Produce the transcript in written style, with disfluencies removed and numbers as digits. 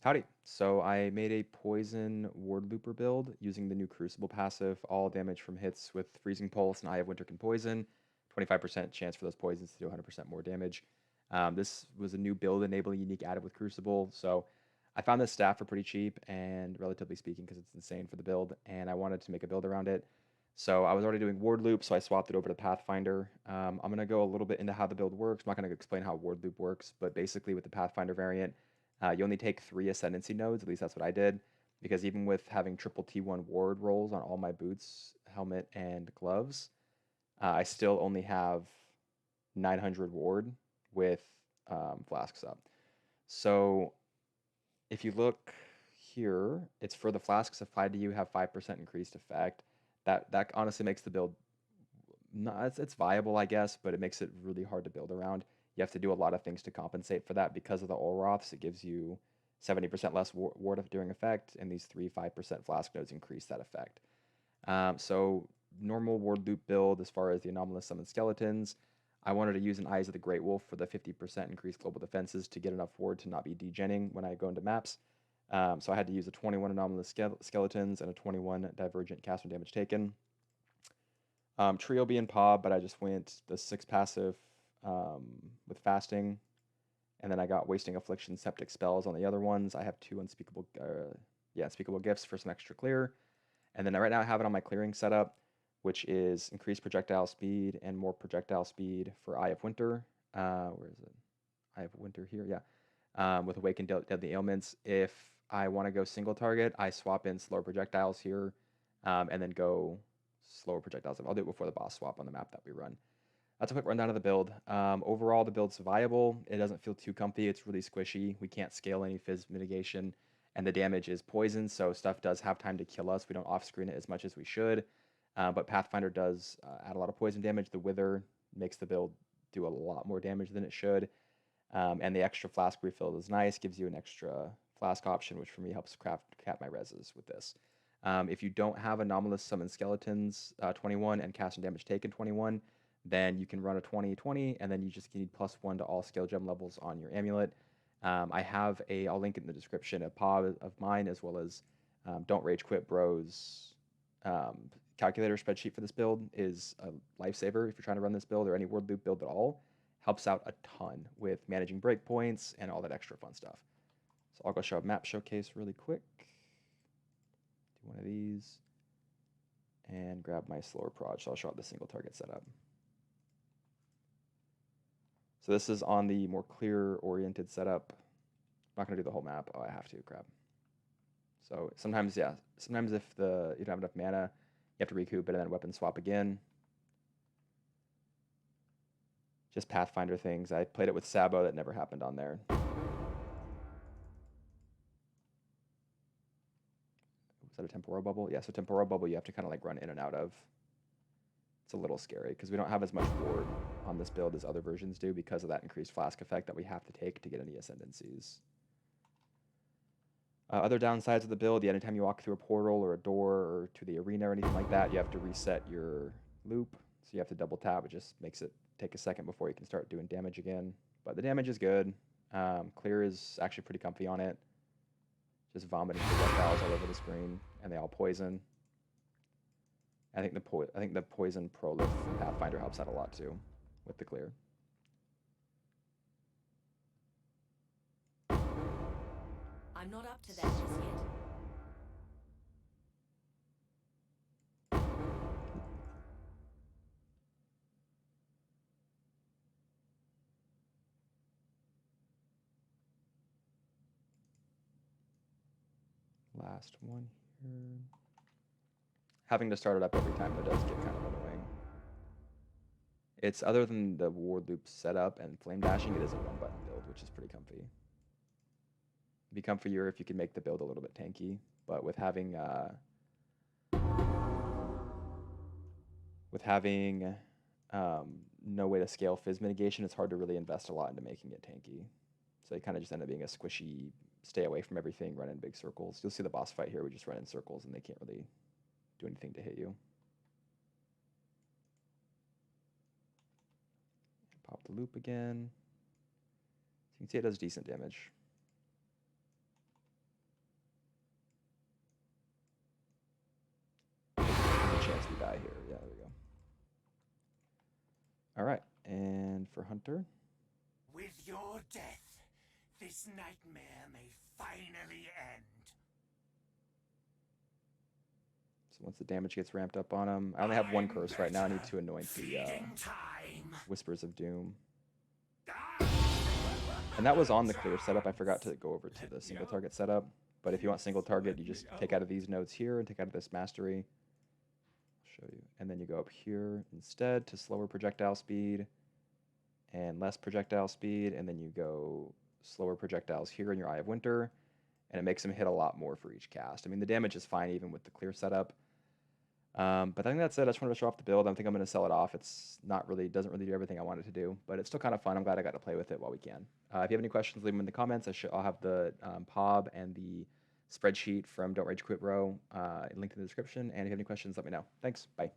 Howdy. So I made a poison ward looper build using the new Crucible passive. All damage from hits with Freezing Pulse and Eye of Winter can poison. 25% chance for those poisons to do 100% more damage. This was a new build enabling unique added with Crucible. So I found this staff for pretty cheap and relatively speaking because it's insane for the build. And I wanted to make a build around it. So I was already doing ward loop, so I swapped it over to Pathfinder. I'm going to go a little bit into how the build works. I'm not going to explain how ward loop works, but basically with the Pathfinder variant, you only take 3 Ascendancy nodes, at least that's what I did, because even with having triple T1 ward rolls on all my boots, helmet, and gloves, I still only have 900 ward with flasks up. So if you look here, it's for the flasks applied to you have 5% increased effect. That honestly makes the build not, it's viable, I guess, but it makes it really hard to build around. You have to do a lot of things to compensate for that because of the Olroths. It gives you 70% less ward during effect, and these 5% flask nodes increase that effect. So normal ward loop build as far as the anomalous summon skeletons. I wanted to use an Eyes of the Great Wolf for the 50% increased global defenses to get enough ward to not be degenning when I go into maps. So I had to use a 21 anomalous skeletons and a 21 divergent caster damage taken. Trio being Paw, but I just went the 6 passive um, with fasting, and then I got wasting affliction, septic spells on the other ones. I have 2 unspeakable gifts for some extra clear, and then right now I have it on my clearing setup, which is increased projectile speed and more projectile speed for Eye of Winter. Where is it? Eye of Winter here, yeah. With Awakened Deadly Ailments. If I want to go single target, I swap in slower projectiles here, and then go slower projectiles. I'll do it before the boss swap on the map that we run. That's a quick rundown of the build. Overall, the build's viable. It doesn't feel too comfy. It's really squishy. We can't scale any fizz mitigation, and the damage is poison, so stuff does have time to kill us. We don't off-screen it as much as we should, but Pathfinder does add a lot of poison damage. The Wither makes the build do a lot more damage than it should, and the extra flask refill is nice. Gives you an extra flask option, which for me helps cap my reses with this. If you don't have Anomalous Summon Skeletons 21 and Cast and Damage Taken 21, then you can run a 20/20, and then you just need +1 to all skill gem levels on your amulet. I'll link it in the description, a paw of mine, as well as Don't Rage Quit Bros. Calculator spreadsheet for this build is a lifesaver if you're trying to run this build or any word loop build at all. Helps out a ton with managing breakpoints and all that extra fun stuff. So I'll go show a map showcase really quick. Do one of these and grab my slower proj. So I'll show up the single target setup. So this is on the more clear oriented setup. I'm not gonna do the whole map. Oh, I have to, crap. So sometimes, yeah, sometimes if you don't have enough mana, you have to recoup it and then weapon swap again. Just Pathfinder things. I played it with Sabo, that never happened on there. Was that a temporal bubble? Yeah, so temporal bubble you have to kind of like run in and out of. It's a little scary because we don't have as much ward on this build as other versions do because of that increased flask effect that we have to take to get any ascendancies. Other downsides of the build, yeah, anytime you walk through a portal or a door or to the arena or anything like that, you have to reset your loop. So you have to double tap. It just makes it take a second before you can start doing damage again. But the damage is good. Clear is actually pretty comfy on it. Just vomiting projectiles all over the screen, and they all poison. I think the poison prolif from Pathfinder helps out a lot too with the clear. I'm not up to that just yet. Last one here. Having to start it up every time that does get kind of annoying. It's other than the ward loop setup and flame dashing, it is a one button build, which is pretty comfy. It'd be comfier if you could make the build a little bit tanky, but with having no way to scale fizz mitigation, it's hard to really invest a lot into making it tanky. So you kind of just end up being a squishy, stay away from everything, run in big circles. You'll see the boss fight here, we just run in circles and they can't really do anything to hit you. Pop the loop again. So you can see it does decent damage. here. Yeah, there we go. All right, and for Hunter. With your death, this nightmare may finally end. So once the damage gets ramped up on him, I only have one curse right now. I need to anoint the Feeding time. Whispers of Doom. And that was on the clear setup. I forgot to go over to the single target setup. But if you want single target, you just take out of these nodes here and take out of this mastery. I'll show you. And then you go up here instead to slower projectile speed and less projectile speed. And then you go slower projectiles here in your Eye of Winter. And it makes them hit a lot more for each cast. I mean, the damage is fine even with the clear setup. But I think that's it. I just wanted to show off the build. I think I'm going to sell it off. It's not really, doesn't really do everything I wanted to do, but it's still kind of fun. I'm glad I got to play with it while we can. If you have any questions, leave them in the comments. I'll have the POB and the spreadsheet from Don't Rage Quit Row linked in the description. And if you have any questions, let me know. Thanks. Bye.